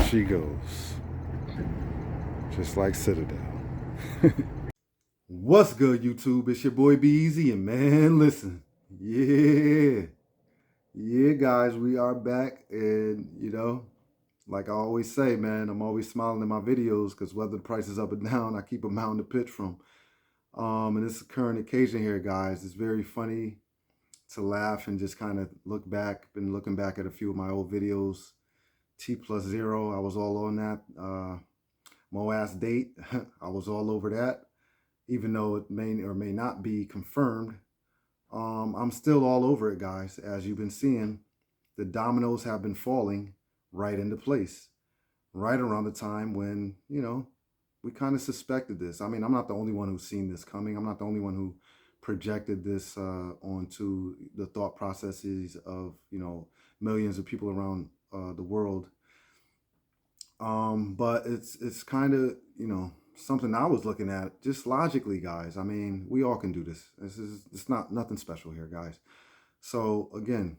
she goes. Just like Citadel. What's good, YouTube? It's your boy Be Easy, and man, listen. Yeah, guys, we are back. And, like I always say, man, I'm always smiling in my videos because whether the price is up or down, I keep a mountain to pitch from. And this is a current occasion here, guys. It's very funny to laugh and just kind of look back. Been looking back at a few of my old videos. T+0, I was all on that. Moass date, I was all over that. Even though it may or may not be confirmed, I'm still all over it, guys. As you've been seeing, the dominoes have been falling right into place, right around the time when, we kind of suspected this. I mean, I'm not the only one who's seen this coming. I'm not the only one who projected this onto the thought processes of, millions of people around the world. But it's kind of, something I was looking at just logically, guys. I mean, we all can do this. It's not nothing special here, guys. So again,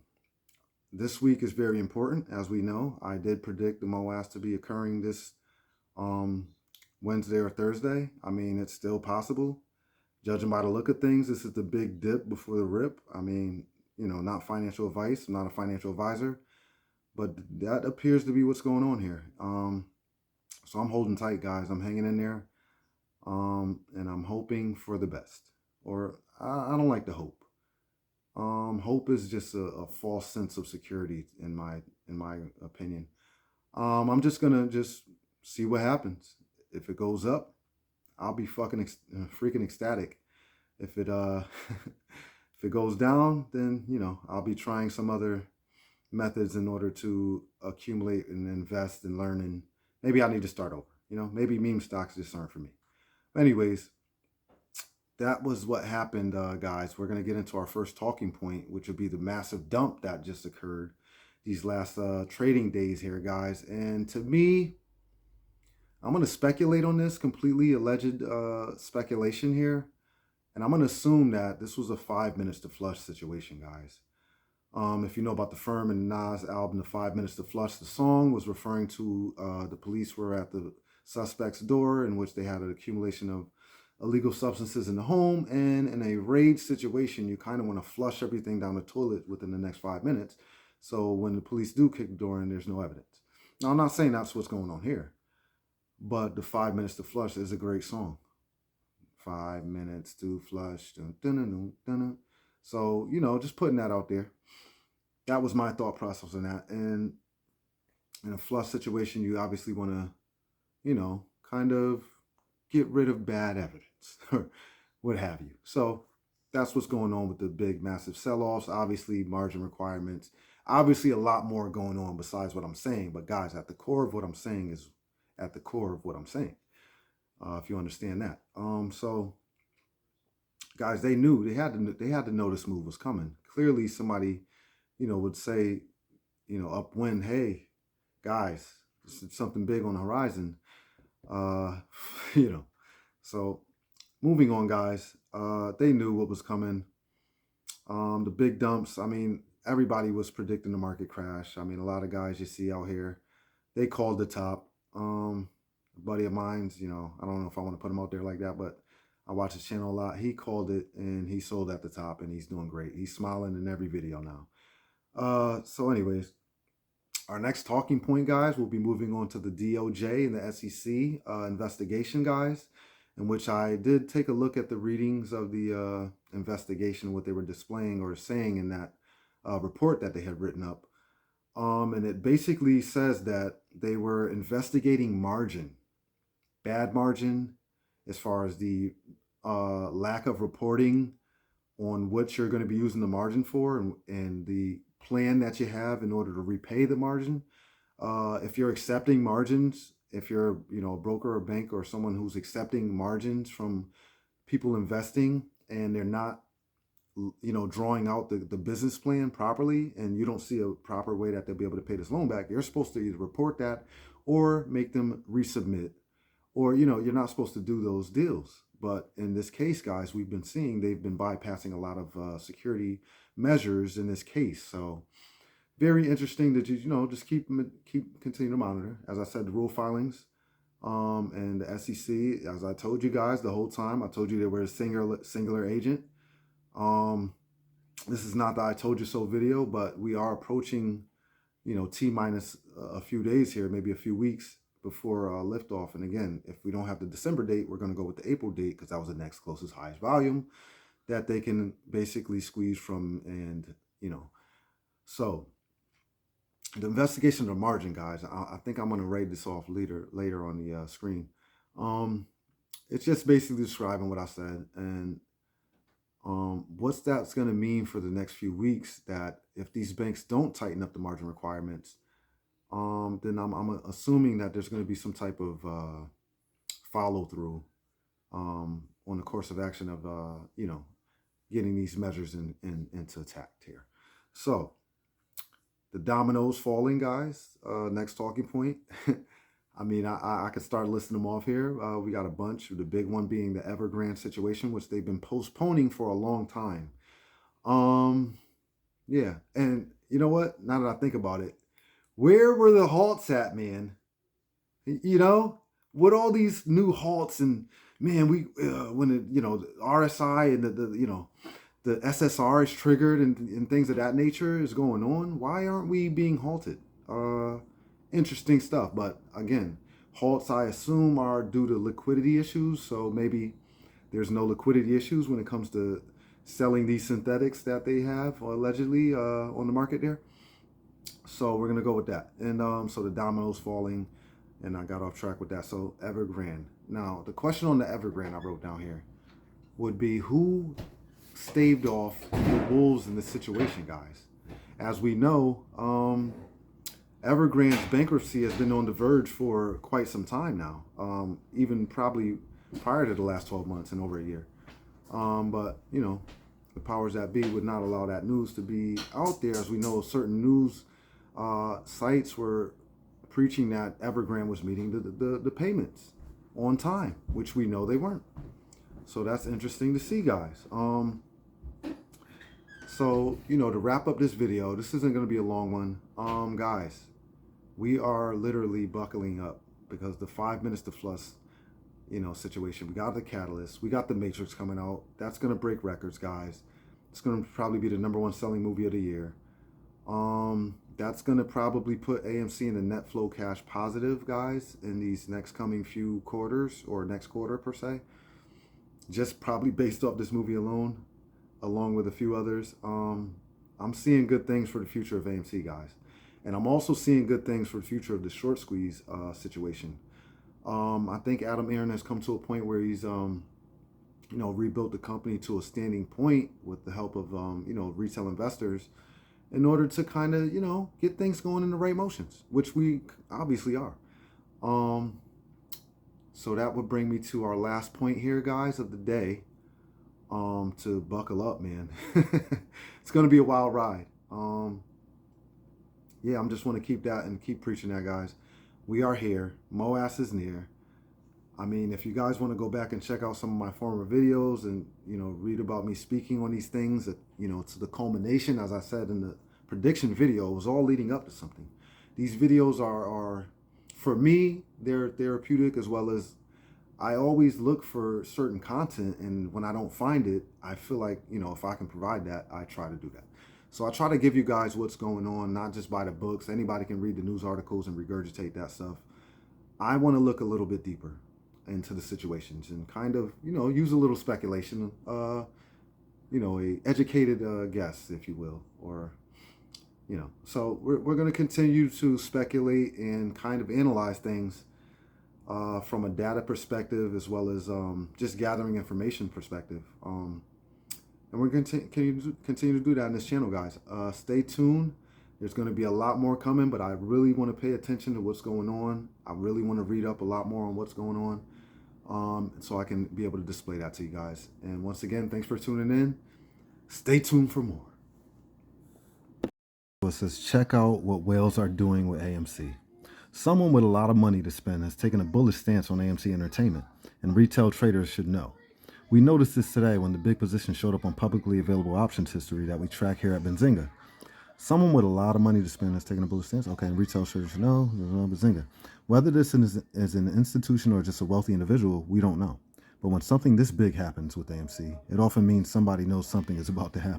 this week is very important. As we know, I did predict the MOAS to be occurring this Wednesday or Thursday. I mean, it's still possible. Judging by the look of things, this is the big dip before the rip. I mean, not financial advice. I'm not a financial advisor, but that appears to be what's going on here. So I'm holding tight, guys. I'm hanging in there. And I'm hoping for the best. Or I don't like the hope. Hope is just a false sense of security in my opinion. I'm just gonna see what happens. If it goes up, I'll be fucking freaking ecstatic. If it if it goes down, then I'll be trying some other methods in order to accumulate and invest and learn, and maybe I need to start over. Maybe meme stocks just aren't for me. Anyways, that was what happened, guys. We're going to get into our first talking point, which would be the massive dump that just occurred these last trading days here, guys. And to me, I'm going to speculate on this, completely alleged speculation here. And I'm going to assume that this was a 5 minutes to flush situation, guys. If you know about the Firm and Nas album, the 5 minutes to flush, the song was referring to the police were at the suspect's door, in which they had an accumulation of illegal substances in the home. And in a raid situation, you kind of want to flush everything down the toilet within the next 5 minutes. So when the police do kick the door in, there's no evidence. Now, I'm not saying that's what's going on here, but the 5 minutes to flush is a great song. 5 minutes to flush. Dun, dun, dun, dun, dun. So, just putting that out there. That was my thought process on that. And in a flush situation, you obviously want to, kind of get rid of bad evidence or what have you. So that's what's going on with the big, massive sell-offs. Obviously, margin requirements. Obviously, a lot more going on besides what I'm saying. But guys, at the core of what I'm saying is at the core of what I'm saying. If you understand that. So guys, they knew they had to know this move was coming. Clearly, somebody, would say, upwind, hey, guys, this is something big on the horizon. So moving on, guys, they knew what was coming. The big dumps, I mean, everybody was predicting the market crash. I mean, a lot of guys you see out here, they called the top. A buddy of mine's, I don't know if I want to put him out there like that, but I watch his channel a lot. He called it and he sold at the top and he's doing great. He's smiling in every video now. So anyways, our next talking point, guys, we'll be moving on to the DOJ and the SEC investigation, guys, in which I did take a look at the readings of the investigation, what they were displaying or saying in that report that they had written up. And it basically says that they were investigating margin, bad margin, as far as the lack of reporting on what you're going to be using the margin for and the plan that you have in order to repay the margin. If you're accepting margins, if you're a broker or bank or someone who's accepting margins from people investing and they're not drawing out the business plan properly, and you don't see a proper way that they'll be able to pay this loan back, you're supposed to either report that or make them resubmit, or you're not supposed to do those deals. But in this case, guys, we've been seeing they've been bypassing a lot of security measures in this case. So very interesting to just keep continue to monitor. As I said, the rule filings, and the SEC. As I told you guys the whole time, I told you they were a singular agent. Um, this is not the I told you so video, but we are approaching, T minus a few days here, maybe a few weeks before liftoff. And again, if we don't have the December date, we're going to go with the April date because that was the next closest highest volume that they can basically squeeze from. And, so the investigation of the margin, guys, I think I'm going to read this off later on the screen. It's just basically describing what I said. And what's that's going to mean for the next few weeks, that if these banks don't tighten up the margin requirements, then I'm assuming that there's going to be some type of follow through on the course of action of getting these measures into attack here. So the dominoes falling, guys. Next talking point. I mean, I could start listing them off here. We got a bunch. The big one being the Evergrande situation, which they've been postponing for a long time. Yeah, and you know what? Now that I think about it, where were the halts at, man? With all these new halts, and man, we when the RSI and the SSR is triggered and things of that nature is going on. Why aren't we being halted? Interesting stuff. But again, halts, I assume, are due to liquidity issues. So maybe there's no liquidity issues when it comes to selling these synthetics that they have allegedly on the market there. So we're going to go with that. And so the dominoes falling, and I got off track with that. So Evergrande. Now, the question on the Evergrande I wrote down here would be, who staved off the wolves in this situation, guys? As we know, Evergrande's bankruptcy has been on the verge for quite some time now, even probably prior to the last 12 months and over a year. But, the powers that be would not allow that news to be out there. As we know, certain news sites were preaching that Evergrande was meeting the payments on time, which we know they weren't. So that's interesting to see, guys. So, to wrap up this video, this isn't going to be a long one. Guys, we are literally buckling up because the 5 minutes to flush, situation. We got the catalyst. We got the Matrix coming out. That's going to break records, guys. It's going to probably be the #1 selling movie of the year. That's going to probably put AMC in the net flow cash positive, guys, in these next coming few quarters, or next quarter per se. Just probably based off this movie alone, along with a few others. I'm seeing good things for the future of AMC, guys. And I'm also seeing good things for the future of the short squeeze situation. I think Adam Aaron has come to a point where he's, rebuilt the company to a standing point with the help of, retail investors, in order to kind of, get things going in the right motions, which we obviously are. So that would bring me to our last point here, guys, of the day. To buckle up, man. It's going to be a wild ride. Yeah, I'm just want to keep that and keep preaching that, guys. We are here. MOAS is near. I mean, if you guys want to go back and check out some of my former videos and, read about me speaking on these things, that, to the culmination, as I said in the prediction video, it was all leading up to something. These videos are for me, they're therapeutic, as well as I always look for certain content, and when I don't find it, I feel like, if I can provide that, I try to do that. So I try to give you guys what's going on, not just by the books. Anybody can read the news articles and regurgitate that stuff. I want to look a little bit deeper into the situations and kind of, use a little speculation, a educated guess, if you will, or, so we're going to continue to speculate and kind of analyze things from a data perspective, as well as just gathering information perspective. And we're going to continue to do that on this channel, guys. Stay tuned. There's going to be a lot more coming, but I really want to pay attention to what's going on. I really want to read up a lot more on what's going on, so I can be able to display that to you guys. And once again, thanks for tuning in. Stay tuned for more. It says, check out what whales are doing with AMC. Someone with a lot of money to spend has taken a bullish stance on AMC Entertainment, and retail traders should know. We noticed this today when the big position showed up on publicly available options history that we track here at Benzinga. Someone with a lot of money to spend is taking a bullish stance. Okay, and retail traders no, bazinga. Whether this is an institution or just a wealthy individual, we don't know. But when something this big happens with AMC, it often means somebody knows something is about to happen.